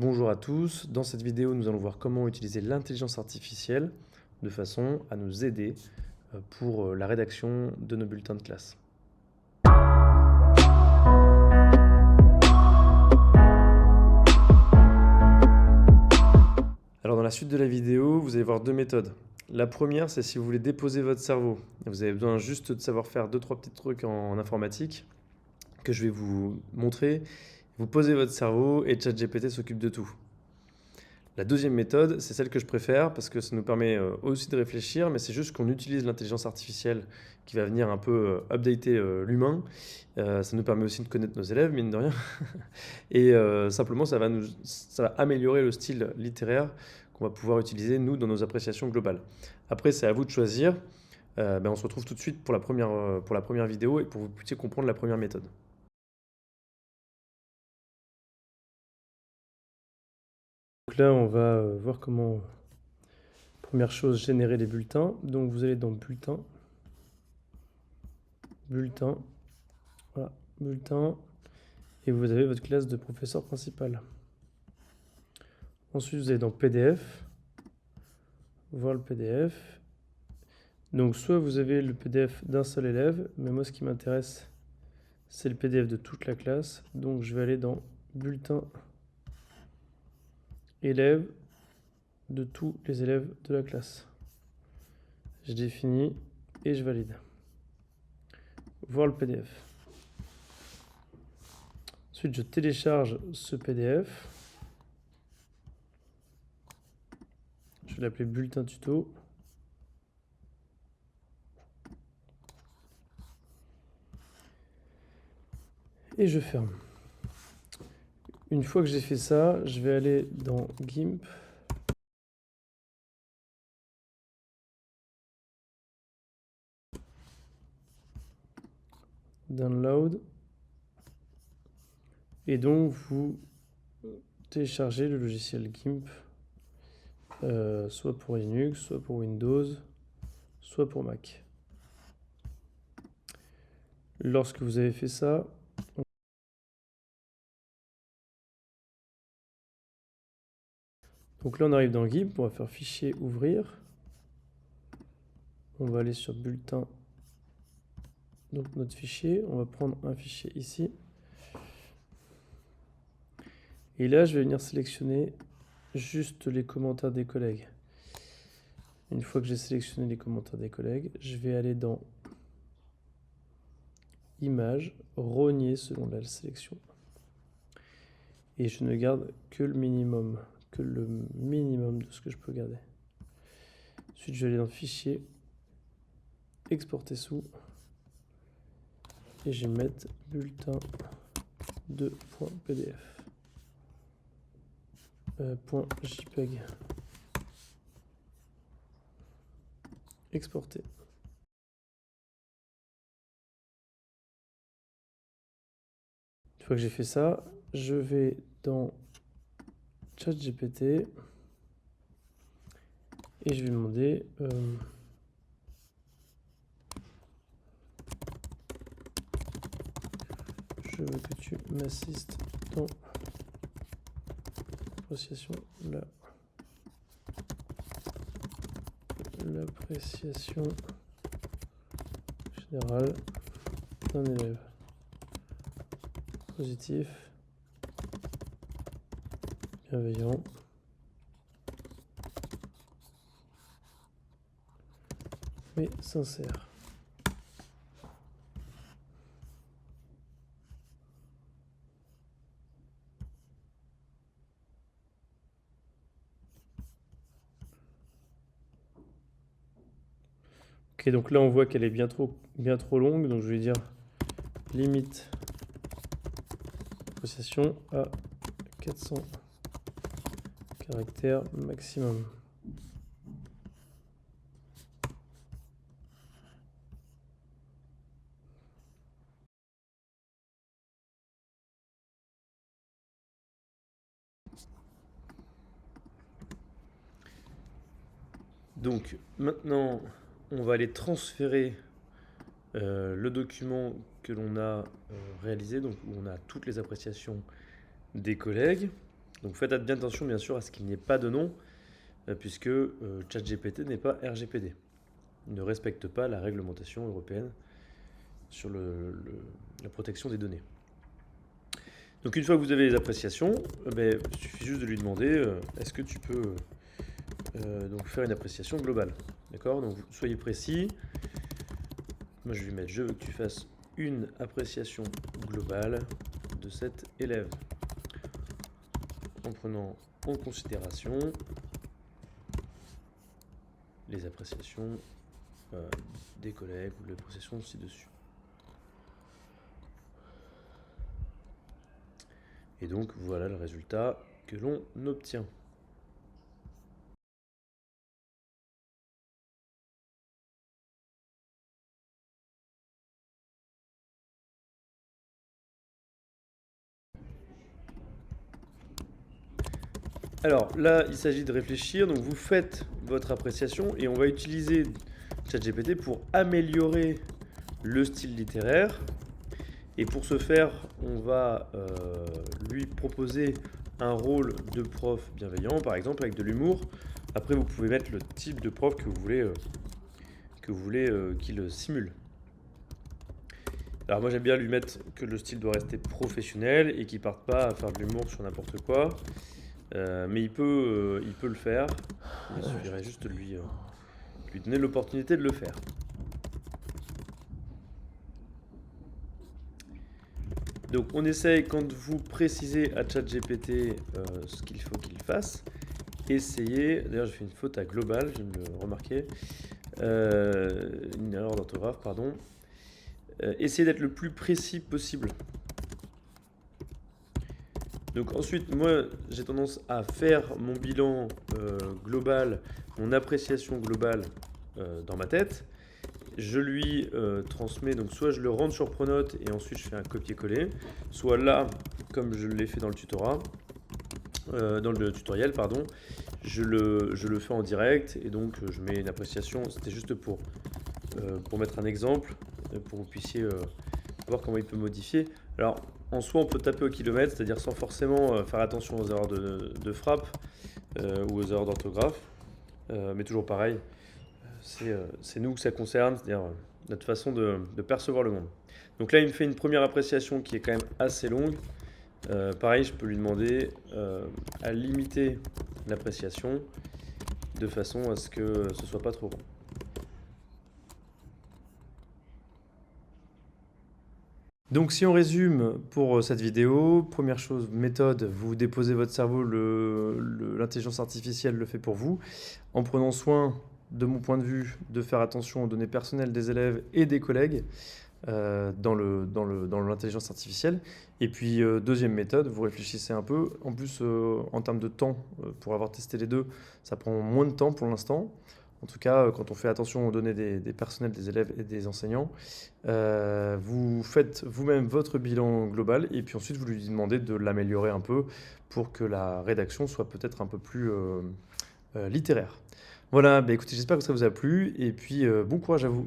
Bonjour à tous, dans cette vidéo nous allons voir comment utiliser l'intelligence artificielle de façon à nous aider pour la rédaction de nos bulletins de classe. Alors dans la suite de la vidéo, vous allez voir deux méthodes. La première, c'est si vous voulez déposer votre cerveau. Vous avez besoin juste de savoir faire 2-3 petits trucs en informatique que je vais vous montrer. Vous posez votre cerveau et ChatGPT s'occupe de tout. La deuxième méthode, c'est celle que je préfère parce que ça nous permet aussi de réfléchir, mais c'est juste qu'on utilise l'intelligence artificielle qui va venir un peu updater l'humain. Ça nous permet aussi de connaître nos élèves, mine de rien. Et simplement, ça va améliorer le style littéraire qu'on va pouvoir utiliser, nous, dans nos appréciations globales. Après, c'est à vous de choisir. On se retrouve tout de suite pour la première vidéo et pour que vous puissiez comprendre la première méthode. Donc là, on va voir comment, première chose, générer les bulletins. Donc vous allez dans Bulletin, Bulletin, voilà, Bulletin, et vous avez votre classe de professeur principal. Ensuite, vous allez dans PDF, voir le PDF. Donc soit vous avez le PDF d'un seul élève, mais moi ce qui m'intéresse, c'est le PDF de toute la classe. Donc je vais aller dans Bulletin élèves de tous les élèves de la classe. Je définis et je valide. Voir le PDF. Ensuite, je télécharge ce PDF. Je vais l'appeler Bulletin tuto. Et je ferme. Une fois que j'ai fait ça, je vais aller dans GIMP. Download. Et donc, vous téléchargez le logiciel GIMP, soit pour Linux, soit pour Windows, soit pour Mac. Lorsque vous avez fait ça, donc là on arrive dans GIMP, on va faire fichier ouvrir. On va aller sur bulletin, donc notre fichier, on va prendre un fichier ici. Et là je vais venir sélectionner juste les commentaires des collègues. Une fois que j'ai sélectionné les commentaires des collègues, je vais aller dans Images, rogner selon la sélection. Et je ne garde que le minimum de ce que je peux garder. Ensuite, je vais aller dans Fichier, Exporter sous, et je vais mettre bulletin 2.pdf, .jpeg, exporter. Une fois que j'ai fait ça, je vais dans ChatGPT et je vais demander je veux que tu m'assistes dans l'appréciation générale d'un élève. Positif, bienveillant, mais sincère. Ok, donc là on voit qu'elle est bien trop longue, donc je vais dire limite appréciation à 400 caractères maximum. Donc maintenant, on va aller transférer le document que l'on a réalisé, donc où on a toutes les appréciations des collègues. Donc faites bien attention bien sûr à ce qu'il n'y ait pas de nom, puisque ChatGPT n'est pas RGPD. Il ne respecte pas la réglementation européenne sur la protection des données. Donc une fois que vous avez les appréciations, il suffit juste de lui demander est-ce que tu peux donc faire une appréciation globale. D'accord? Donc soyez précis. Moi je vais lui mettre je veux que tu fasses une appréciation globale de cet élève en prenant en considération les appréciations des collègues ou les appréciations ci-dessus. Et donc voilà le résultat que l'on obtient. Alors là, il s'agit de réfléchir, donc vous faites votre appréciation et on va utiliser ChatGPT pour améliorer le style littéraire. Et pour ce faire, on va lui proposer un rôle de prof bienveillant, par exemple avec de l'humour. Après, vous pouvez mettre le type de prof que vous voulez qu'il simule. Alors moi j'aime bien lui mettre que le style doit rester professionnel et qu'il parte pas à faire de l'humour sur n'importe quoi. Mais il peut le faire. Il suffirait juste de lui donner l'opportunité de le faire. Donc on essaye, quand vous précisez à ChatGPT ce qu'il faut qu'il fasse, essayez, d'ailleurs j'ai fait une faute à global, je viens de le remarquer, une erreur d'orthographe, pardon. Essayez d'être le plus précis possible. Donc ensuite, moi, j'ai tendance à faire mon bilan global, mon appréciation globale dans ma tête. Je lui transmets, donc soit je le rentre sur Pronote et ensuite je fais un copier-coller, soit là, comme je l'ai fait dans le tutoriel, je le fais en direct et donc je mets une appréciation. C'était juste pour mettre un exemple, pour que vous puissiez voir comment il peut modifier. Alors, en soi, on peut taper au kilomètre, c'est-à-dire sans forcément faire attention aux erreurs de frappe ou aux erreurs d'orthographe. Mais toujours pareil, c'est nous que ça concerne, c'est-à-dire notre façon de percevoir le monde. Donc là, il me fait une première appréciation qui est quand même assez longue. Pareil, je peux lui demander à limiter l'appréciation de façon à ce que ce soit pas trop long. Donc si on résume pour cette vidéo, première chose, méthode, vous déposez votre cerveau, l'intelligence artificielle le fait pour vous, en prenant soin, de mon point de vue, de faire attention aux données personnelles des élèves et des collègues dans l'intelligence artificielle. Et puis deuxième méthode, vous réfléchissez un peu, en plus en termes de temps, pour avoir testé les deux, ça prend moins de temps pour l'instant. En tout cas, quand on fait attention aux données des personnels, des élèves et des enseignants, vous faites vous-même votre bilan global et puis ensuite vous lui demandez de l'améliorer un peu pour que la rédaction soit peut-être un peu plus littéraire. Voilà, écoutez, j'espère que ça vous a plu et puis bon courage à vous.